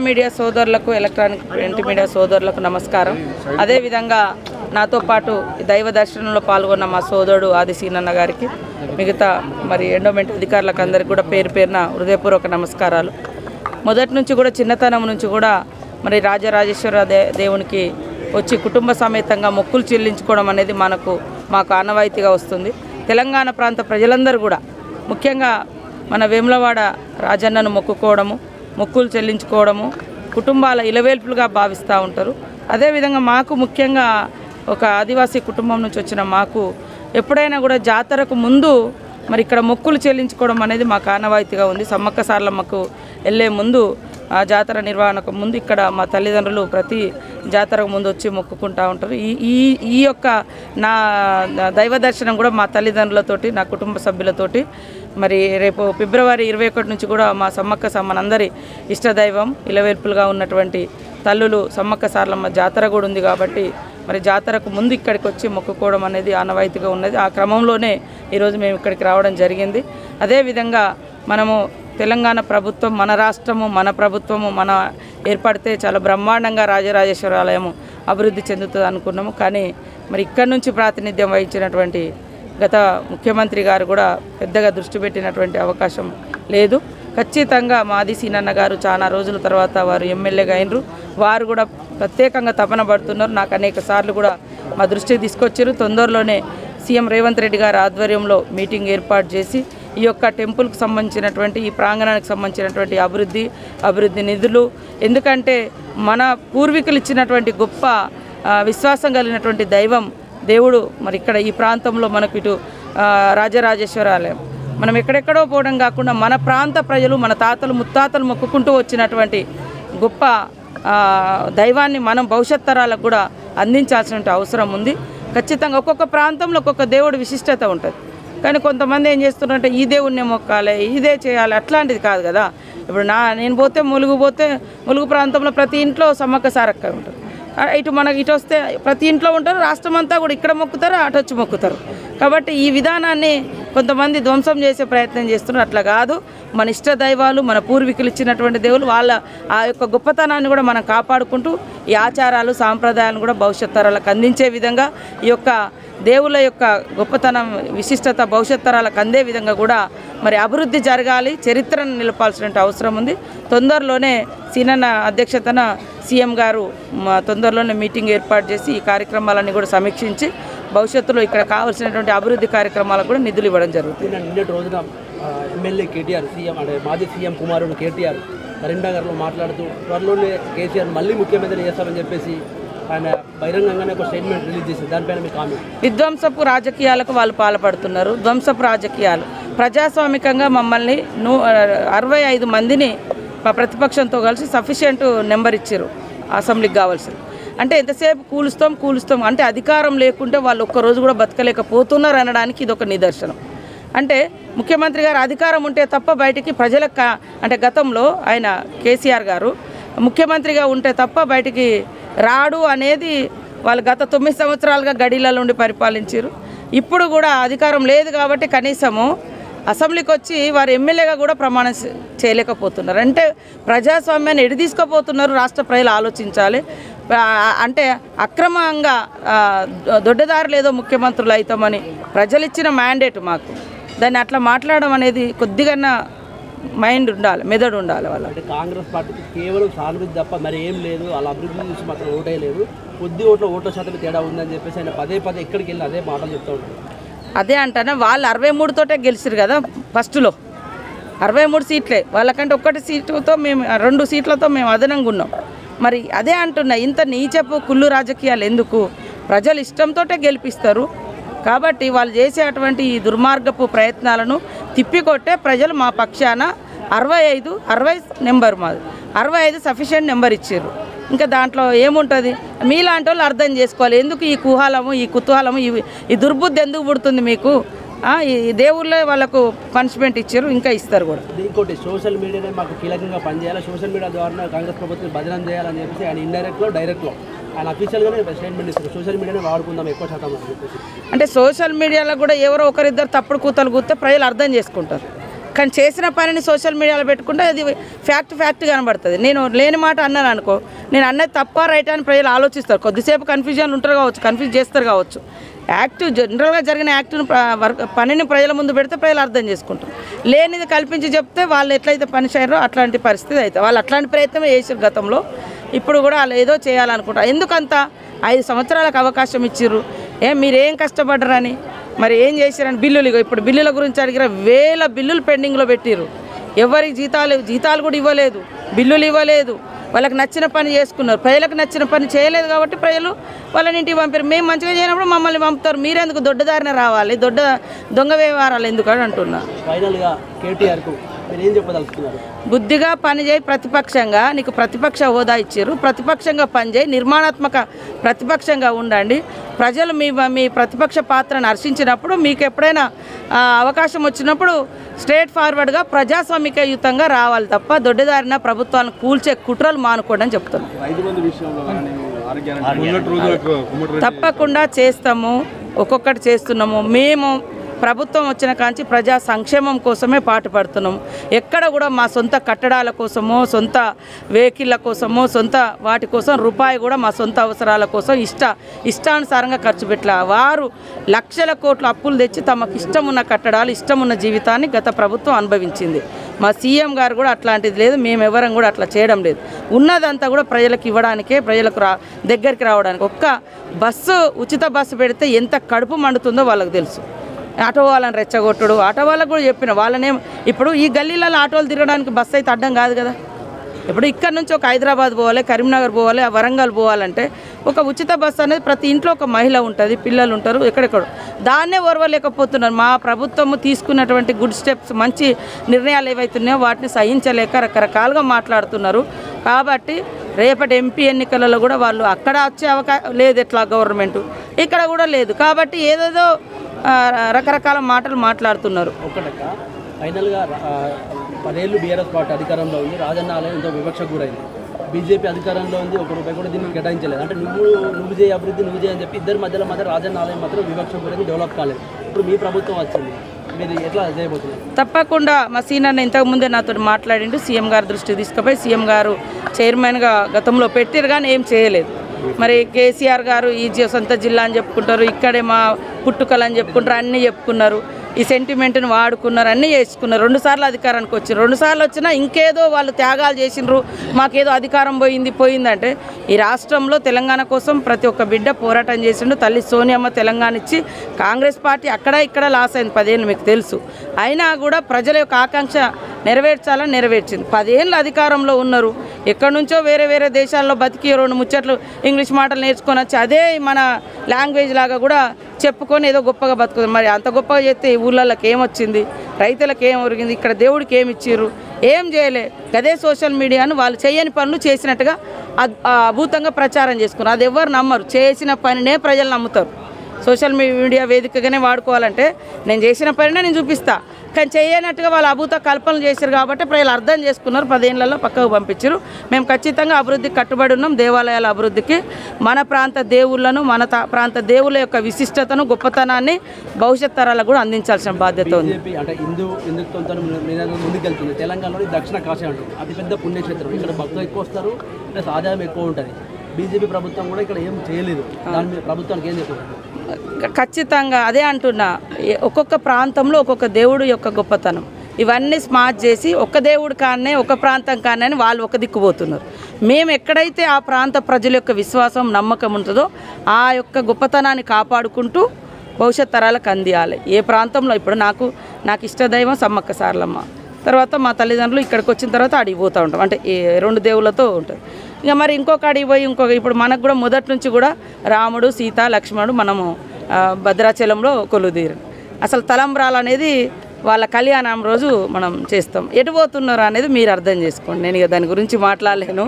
Media సోదరులకు, electronic print media సోదరులకు నమస్కారం. అదేవిధంగా నాతో పాటు దైవ దర్శనంలో పాల్గొన్న మా సోదరుడు ఆదిశీనన్న గారికి, మిగతా మరి ఎండోమెంట్ అధికారులకు అందరికీ కూడా పేరు పేరున హృదయపూర్వక నమస్కారాలు. మొదటి నుంచి కూడా చిన్నతనం నుంచి కూడా మరి రాజరాజేశ్వర దేవునికి వచ్చి కుటుంబ సమేతంగా మొక్కులు చెల్లించుకోవడం అనేది మాకు ఆనవాయితీగా వస్తుంది. తెలంగాణ ప్రాంత ప్రజలందరూ కూడా ముఖ్యంగా మన వేములవాడ రాజన్నను మొక్కుకోవడము, మొక్కులు చెల్లించుకోవడము కుటుంబాల ఇలవేల్పులుగా భావిస్తూ ఉంటారు. అదేవిధంగా మాకు ముఖ్యంగా ఒక ఆదివాసీ కుటుంబం నుంచి వచ్చిన మాకు ఎప్పుడైనా కూడా జాతరకు ముందు మరి ఇక్కడ మొక్కులు చెల్లించుకోవడం అనేది మాకు ఆనవాయితీగా ఉంది. సమ్మక్క సారలమ్మకు వెళ్ళే ముందు, ఆ జాతర నిర్వహణకు ముందు ఇక్కడ మా తల్లిదండ్రులు ప్రతి జాతరకు ముందు వచ్చి మొక్కుకుంటూ ఉంటారు. ఈ యొక్క నా దైవ దర్శనం కూడా మా తల్లిదండ్రులతోటి, నా కుటుంబ సభ్యులతోటి మరి రేపు ఫిబ్రవరి 21 నుంచి కూడా మా సమ్మక్క మనందరి ఇష్టదైవం ఇలవేల్పులుగా ఉన్నటువంటి తల్లులు సమ్మక్క సారలమ్మ జాతర కూడా ఉంది కాబట్టి మరి జాతరకు ముందు ఇక్కడికి వచ్చి మొక్కుకోవడం అనేది ఆనవాయితీగా ఉన్నది. ఆ క్రమంలోనే ఈరోజు మేము ఇక్కడికి రావడం జరిగింది. అదేవిధంగా మనము తెలంగాణ ప్రభుత్వం, మన రాష్ట్రము, మన ప్రభుత్వము ఏర్పడితే చాలా బ్రహ్మాండంగా రాజరాజేశ్వర ఆలయం అభివృద్ధి చెందుతుంది అనుకున్నాము. కానీ మరి ఇక్కడ నుంచి ప్రాతినిధ్యం వహించినటువంటి గత ముఖ్యమంత్రి గారు కూడా పెద్దగా దృష్టి పెట్టినటువంటి అవకాశం లేదు. ఖచ్చితంగా మాది సీనన్న గారు చాలా రోజుల తర్వాత వారు ఎమ్మెల్యేగా అయినరు. వారు కూడా ప్రత్యేకంగా తపన పడుతున్నారు. నాకు అనేక సార్లు కూడా మా దృష్టికి తీసుకొచ్చారు. తొందరలోనే సీఎం రేవంత్ రెడ్డి గారి ఆధ్వర్యంలో మీటింగ్ ఏర్పాటు చేసి ఈ యొక్క టెంపుల్కి సంబంధించినటువంటి, ఈ ప్రాంగణానికి సంబంధించినటువంటి అభివృద్ధి నిధులు, ఎందుకంటే మన పూర్వీకులు ఇచ్చినటువంటి గొప్ప విశ్వాసం కలిగినటువంటి దేవుడు మరి ఇక్కడ ఈ ప్రాంతంలో మనకు ఇటు రాజరాజేశ్వర ఆలయం మనం ఎక్కడెక్కడో పోవడం కాకుండా మన ప్రాంత ప్రజలు, మన తాతలు ముత్తాతలు మొక్కుకుంటూ వచ్చినటువంటి గొప్ప దైవాన్ని మనం భవిష్యత్ తరాలకు కూడా అందించాల్సిన అవసరం ఉంది. ఖచ్చితంగా ఒక్కొక్క ప్రాంతంలో ఒక్కొక్క దేవుడు విశిష్టత ఉంటుంది. కానీ కొంతమంది ఏం చేస్తున్నారంటే ఈ దేవుణ్ణే మొక్కాలి, ఇదే చేయాలి, అట్లాంటిది కాదు కదా. ఇప్పుడు నేను పోతే ములుగు ప్రాంతంలో ప్రతి ఇంట్లో సమ్మక్క సారక్క ఉంటుంది. ఇటు వస్తే ప్రతి ఇంట్లో ఉంటారు. రాష్ట్రం అంతా కూడా ఇక్కడ మొక్కుతారు, అటు వచ్చి మొక్కుతారు. కాబట్టి ఈ విధానాన్ని కొంతమంది ధ్వంసం చేసే ప్రయత్నం చేస్తున్నారు. అట్లా కాదు. మన ఇష్ట దైవాలు, మన పూర్వీకులు ఇచ్చినటువంటి దేవులు, వాళ్ళ ఆ యొక్క గొప్పతనాన్ని కూడా మనం కాపాడుకుంటూ ఈ ఆచారాలు, సాంప్రదాయాలను కూడా భవిష్యత్ తరాలకు అందించే విధంగా ఈ యొక్క దేవుళ్ళ యొక్క గొప్పతనం, విశిష్టత భవిష్యత్ తరాలకు అందే విధంగా కూడా మరి అభివృద్ధి జరగాలి, చరిత్రను నిలపాల్సిన అవసరం ఉంది. తొందరలోనే సీనన్న అధ్యక్షతన సీఎం గారు తొందరలోనే మీటింగ్ ఏర్పాటు చేసి ఈ కార్యక్రమాలన్నీ కూడా సమీక్షించి భవిష్యత్తులో ఇక్కడ కావాల్సినటువంటి అభివృద్ధి కార్యక్రమాలకు కూడా నిధులు ఇవ్వడం జరుగుతుంది. నిన్నటి రోజున ఎమ్మెల్యే కేటీఆర్, సీఎం అంటే మాజీ సీఎం కుమారుడు కేటీఆర్ కరీంనగర్లో మాట్లాడుతూ త్వరలోనే కేసీఆర్ మళ్ళీ ముఖ్యమంత్రి చేస్తామని చెప్పేసి ఆయన బహిరంగంగానే ఒక స్టేట్మెంట్ రిలీజ్ చేసింది. దానిపైన మీ కామెంట్? విధ్వంసపు రాజకీయాలకు వాళ్ళు పాల్పడుతున్నారు. ధ్వంసపు రాజకీయాలు. ప్రజాస్వామికంగా మమ్మల్ని 65 మందిని ప్రతిపక్షంతో కలిసి సఫిషియెంట్ నెంబర్ ఇచ్చారు అసెంబ్లీకి కావాల్సింది. అంటే ఎంతసేపు కూలుస్తాం అంటే అధికారం లేకుంటే వాళ్ళు ఒక్కరోజు కూడా బతకలేకపోతున్నారు అనడానికి ఇది ఒక నిదర్శనం. అంటే ముఖ్యమంత్రి గారు అధికారం ఉంటే తప్ప బయటికి ప్రజలకు, అంటే గతంలో ఆయన కేసీఆర్ గారు ముఖ్యమంత్రిగా ఉంటే తప్ప బయటికి రాడు అనేది వాళ్ళు గత 9 సంవత్సరాలుగా గడిలలో ఉండి పరిపాలించారు. ఇప్పుడు కూడా అధికారం లేదు కాబట్టి కనీసము అసెంబ్లీకి వచ్చి వారు ఎమ్మెల్యేగా కూడా ప్రమాణం చేయలేకపోతున్నారు. అంటే ప్రజాస్వామ్యాన్ని ఎడి తీసుకుపోతున్నారు. రాష్ట్ర ప్రజలు ఆలోచించాలి. అంటే అక్రమంగా దొడ్డదారులు ఏదో ముఖ్యమంత్రులు అవుతామని ప్రజలు ఇచ్చిన మ్యాండేట్ మాకు. దాన్ని అట్లా మాట్లాడడం అనేది కొద్దిగా మైండ్ ఉండాలి, మెదడు ఉండాలి వాళ్ళ. అంటే కాంగ్రెస్ పార్టీకి కేవలం సానుభూతి తప్ప మరి ఏం లేదు, వాళ్ళ అభివృద్ధి చూసి మాత్రం ఓటే లేదు, కొద్ది ఓట్ల శాతం తేడా ఉందని చెప్పేసి ఆయన పదే ఎక్కడికి వెళ్ళి అదే మాటలు చెప్తూ ఉంటారు. అదే అంటానే వాళ్ళు 63 తోటే గెలిచారు కదా ఫస్ట్లో. 63 సీట్లే వాళ్ళకంటే 1 సీటుతో మేము 2 సీట్లతో మేము అదనంగా ఉన్నాం. మరి అదే అంటున్నా, ఇంత నీచపు కుళ్ళు రాజకీయాలు ఎందుకు? ప్రజలు ఇష్టంతో గెలిపిస్తారు కాబట్టి వాళ్ళు చేసేటువంటి ఈ దుర్మార్గపు ప్రయత్నాలను తిప్పికొట్టే ప్రజలు మా పక్షాన 60 నెంబర్ మాది 65 సఫిషియెంట్ నెంబర్ ఇచ్చారు. ఇంకా దాంట్లో ఏముంటుంది? మీలాంటి వాళ్ళు అర్థం చేసుకోవాలి. ఎందుకు ఈ కుహాలము, ఈ కుతూహలము, ఈ దుర్బుద్ధి ఎందుకు పుడుతుంది మీకు? ఈ దేవుళ్ళే వాళ్ళకు పనిష్మెంట్ ఇచ్చారు, ఇంకా ఇస్తారు కూడా. ఇంకోటి, సోషల్ మీడియానే మాకు కీలకంగా పనిచేయాలి, సోషల్ మీడియా ద్వారా కాంగ్రెస్ ప్రభుత్వం బదనం చేయాలని చెప్పేసి ఆయన ఇండైరెక్ట్లో డైరెక్ట్లో ఆయన అఫీషియల్గానే స్టేట్మెంట్ ఇస్తారు. సోషల్ మీడియానే వాడుకుందాం ఎక్కువ శాతం అని చెప్పేసి. అంటే సోషల్ మీడియాలో కూడా ఎవరో ఒకరిద్దరు తప్పుడు కూతలు కూస్తే ప్రజలు అర్థం చేసుకుంటారు. కానీ చేసిన పనిని సోషల్ మీడియాలో పెట్టుకుంటే అది ఫ్యాక్ట్ కనబడుతుంది. నేను లేని మాట అన్నాను అనుకో, నేను అన్నది తప్ప రైట్ అని ప్రజలు ఆలోచిస్తారు. కొద్దిసేపు కన్ఫ్యూజన్ ఉంటారు కావచ్చు, కన్ఫ్యూజ్ చేస్తారు కావచ్చు. జనరల్గా జరిగిన పనిని ప్రజల ముందు పెడితే ప్రజలు అర్థం చేసుకుంటారు. లేనిది కల్పించి చెప్తే వాళ్ళు ఎట్లయితే పని చేయరో అట్లాంటి పరిస్థితి అవుతుంది. వాళ్ళు అట్లాంటి ప్రయత్నమే చేసారు గతంలో, ఇప్పుడు కూడా వాళ్ళు ఏదో చేయాలనుకుంటారు. ఎందుకంత 5 సంవత్సరాలకు అవకాశం ఇచ్చిర్రు, మీరేం కష్టపడ్డరని, మరి ఏం చేశారని. ఇప్పుడు బిల్లుల గురించి అడిగిన 1000 బిల్లులు పెండింగ్లో పెట్టిర్రు. ఎవరికి జీతాలు కూడా ఇవ్వలేదు, బిల్లులు ఇవ్వలేదు. వాళ్ళకి నచ్చిన పని చేసుకున్నారు. ప్రజలకు నచ్చిన పని చేయలేదు కాబట్టి ప్రజలు వాళ్ళని ఇంటికి పంపారు. మేము మంచిగా చేయనప్పుడు మమ్మల్ని పంపుతారు. మీరెందుకు దొడ్డదారిన రావాలి, దొంగ వ్యవహారాలు ఎందుకు అని అంటున్నా. ఫైనల్గా కేటీఆర్కు మీరు ఏం చెప్పదలుచుకున్నారు? బుద్ధిగా పనిచేయి, ప్రతిపక్షంగా నీకు ప్రతిపక్ష హోదా ఇచ్చారు, ప్రతిపక్షంగా పనిచేయి, నిర్మాణాత్మక ప్రతిపక్షంగా ఉండండి. ప్రజలు మీ ప్రతిపక్ష పాత్రను హర్షించినప్పుడు, మీకు ఎప్పుడైనా అవకాశం వచ్చినప్పుడు స్ట్రేట్ ఫార్వర్డ్గా ప్రజాస్వామికయుతంగా రావాలి తప్ప దొడ్డిదారిన ప్రభుత్వాలను కూల్చే కుట్రలు మానుకోండి అని చెప్తున్నాం. తప్పకుండా చేస్తాము, ఒక్కొక్కటి చేస్తున్నాము. మేము ప్రభుత్వం వచ్చిన కాంచి ప్రజా సంక్షేమం కోసమే పాటుపడుతున్నాం. ఎక్కడ కూడా మా సొంత కట్టడాల కోసమో, సొంత వెహికల్ల కోసమో, సొంత వాటి కోసం రూపాయి కూడా మా సొంత అవసరాల కోసం ఇష్టానుసారంగా ఖర్చు పెట్టలే. వారు లక్షల కోట్ల అప్పులు తెచ్చి తమకు ఇష్టమున్న కట్టడాలు, ఇష్టమున్న జీవితాన్ని గత ప్రభుత్వం అనుభవించింది. మా సీఎం గారు కూడా అట్లాంటిది లేదు, మేమెవరం కూడా అట్లా చేయడం లేదు. ఉన్నదంతా కూడా ప్రజలకు ఇవ్వడానికే, ప్రజలకు దగ్గరికి రావడానికి. ఒక్క బస్సు, ఉచిత బస్సు పెడితే ఎంత కడుపు మండుతుందో వాళ్ళకి తెలుసు. ఆటో వాళ్ళని రెచ్చగొట్టుడు, ఆటో వాళ్ళకు కూడా చెప్పిన వాళ్ళనేం. ఇప్పుడు ఈ గల్లీలలో ఆటోలు తిరగడానికి బస్సు అయితే అడ్డం కాదు కదా. ఇప్పుడు ఇక్కడ నుంచి ఒక హైదరాబాద్ పోవాలి, కరీంనగర్ పోవాలి, వరంగల్ పోవాలంటే ఒక ఉచిత బస్సు అనేది ప్రతి ఇంట్లో ఒక మహిళ ఉంటుంది, పిల్లలు ఉంటారు, ఎక్కడెక్కడ దాన్నే ఓర్వలేకపోతున్నారు. మా ప్రభుత్వము తీసుకున్నటువంటి గుడ్ స్టెప్స్, మంచి నిర్ణయాలు ఏవైతున్నాయో వాటిని సహించలేక రకరకాలుగా మాట్లాడుతున్నారు. కాబట్టి రేపటి ఎంపీ ఎన్నికలలో కూడా వాళ్ళు అక్కడ వచ్చే అవకాశం లేదు, ఎట్లా గవర్నమెంట్ ఇక్కడ కూడా లేదు. కాబట్టి ఏదేదో రకరకాల మాటలు మాట్లాడుతున్నారు. ఒక్కటక్క ఫైనల్గా 10 ఏళ్ళు బీఆర్ఎస్ పార్టీ అధికారంలో ఉంది, రాజన్న ఆలయం ఎంతో వివక్షకు గురైంది. బీజేపీ అధికారంలో ఉంది, ₹1 కూడా దీనికి కేటాయించలేదు. అంటే నువ్వు చేయ అభివృద్ధి, నువ్వు చేయని చెప్పి ఇద్దరి మధ్యలో రాజన్న ఆలయం మాత్రం వివక్షకు గురైంది, డెవలప్ కాలేదు. ఇప్పుడు మీ ప్రభుత్వం వచ్చింది, మీరు ఎట్లా చేయబోతున్నారు? తప్పకుండా మా సీనియర్ ఇంతకుముందే నాతో మాట్లాడిండు. సీఎం గారి దృష్టికి తీసుకుపోయి సీఎం గారు చైర్మన్గా గతంలో పెట్టారు కానీ ఏం చేయలేదు. మరి కేసీఆర్ గారు ఈ సొంత జిల్లా అని చెప్పుకుంటారు, ఇక్కడే మా పుట్టుకలు అని చెప్పుకుంటారు, అన్నీ చెప్పుకున్నారు. ఈ సెంటిమెంట్ని వాడుకున్నారు, అన్నీ చేసుకున్నారు. 2 సార్లు అధికారానికి వచ్చారు. 2 సార్లు వచ్చినా ఇంకేదో వాళ్ళు త్యాగాలు చేసినారు, మాకేదో అధికారం పోయిందంటే ఈ రాష్ట్రంలో తెలంగాణ కోసం ప్రతి ఒక్క బిడ్డ పోరాటం చేసిండు. తల్లి సోనియమ్మ తెలంగాణ ఇచ్చి కాంగ్రెస్ పార్టీ అక్కడ ఇక్కడ లాస్ అయింది 10 ఏళ్ళు, మీకు తెలుసు. అయినా కూడా ప్రజల యొక్క ఆకాంక్ష నెరవేర్చాలని నెరవేర్చింది. 10 ఏళ్ళు అధికారంలో ఉన్నారు. ఎక్కడి నుంచో వేరే దేశాల్లో బతికి 2 ముచ్చట్లు ఇంగ్లీష్ మాటలు నేర్చుకొని వచ్చి అదే మన లాంగ్వేజ్ లాగా కూడా చెప్పుకొని ఏదో గొప్పగా బతుకుతుంది. మరి అంత గొప్పగా చేస్తే ఈ ఊళ్ళకి ఏమొచ్చింది, రైతులకు ఏం ఒరిగింది, ఇక్కడ దేవుడికి ఏమి ఇచ్చిర్రు, ఏం చేయలే. అదే సోషల్ మీడియాను వాళ్ళు చేయని పనులు చేసినట్టుగా అద్భుతంగా ప్రచారం చేసుకున్నారు. అది ఎవరు నమ్మరు, చేసిన పనినే ప్రజలు నమ్ముతారు. సోషల్ మీడియా వేదికగానే వాడుకోవాలంటే నేను చేసిన పనినే నేను చూపిస్తా, కానీ చేయనట్టుగా వాళ్ళు అభూత కల్పనలు చేశారు కాబట్టి ప్రజలు అర్థం చేసుకున్నారు. 10 ఏళ్లలో పక్కకు పంపించారు. మేము ఖచ్చితంగా అభివృద్ధికి కట్టుబడి ఉన్నాం. దేవాలయాల అభివృద్ధికి, మన ప్రాంత దేవుళ్లను, మన ప్రాంత దేవుళ్ళ యొక్క విశిష్టతను, గొప్పతనాన్ని భవిష్యత్ తరాలకు కూడా అందించాల్సిన బాధ్యత ఉంది. అంటే హిందుత్వంతో ముందుకెళ్తుంది. తెలంగాణలో దక్షిణ కాశీ అంటారు, అతిపెద్ద పుణ్యక్షేత్రం. ఇక్కడ భక్తులు ఎక్కువ వస్తారు, ప్లస్ ఆదాయం ఎక్కువ ఉంటుంది. బీజేపీ ప్రభుత్వం కూడా ఇక్కడ ఏం చేయలేదు. దాని మీద ప్రభుత్వానికి ఏం చెప్తున్నారు? ఖచ్చితంగా అదే అంటున్నా, ఒక్కొక్క ప్రాంతంలో ఒక్కొక్క దేవుడు యొక్క గొప్పతనం ఇవన్నీ స్మార్ట్ చేసి ఒక దేవుడు కానే, ఒక ప్రాంతం కానే అని వాళ్ళు ఒక దిక్కుపోతున్నారు. మేము ఎక్కడైతే ఆ ప్రాంత ప్రజల యొక్క విశ్వాసం, నమ్మకం ఉంటుందో ఆ యొక్క గొప్పతనాన్ని కాపాడుకుంటూ భవిష్యత్ తరాలకు అందియాలి. ఏ ప్రాంతంలో ఇప్పుడు నాకు ఇష్టదైవం సమ్మక్క సారలమ్మ, తర్వాత మా తల్లిదండ్రులు ఇక్కడికి వచ్చిన తర్వాత అడిగి పోతూ ఉంటాం, అంటే 2 దేవుళ్ళతో ఉంటుంది. ఇక మరి ఇంకొక అడిగి పోయి ఇప్పుడు మనకు కూడా మొదటి నుంచి కూడా రాముడు, సీత, లక్ష్మణుడు మనము భద్రాచలంలో కొలువుదీరు. అసలు తలంబ్రాలు అనేది వాళ్ళ కళ్యాణం రోజు మనం చేస్తాం. ఎటు పోతున్నారు అనేది మీరు అర్థం చేసుకోండి. నేను ఇక దాని గురించి మాట్లాడలేను.